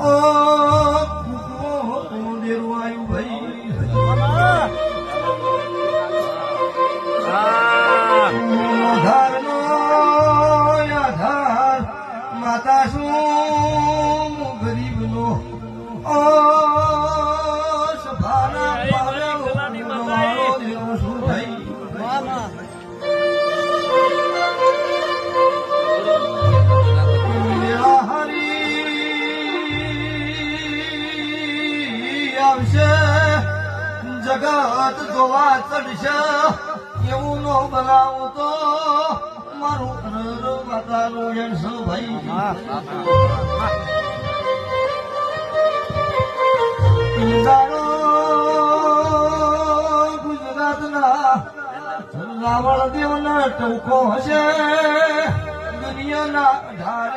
ઓ દેરવાયું ભાઈ આધારનો આધાર માતા શું ગરીબનો ઓ સભાના પાડો દેવો શું ભાઈ આવશે જગત જોવા ચડશે એવું નો બનાવું તો મારું માતાનું યશ ભાઈ ગુજરાતના રાવણ દેવના ટૂંકો હશે દુનિયાના ધારે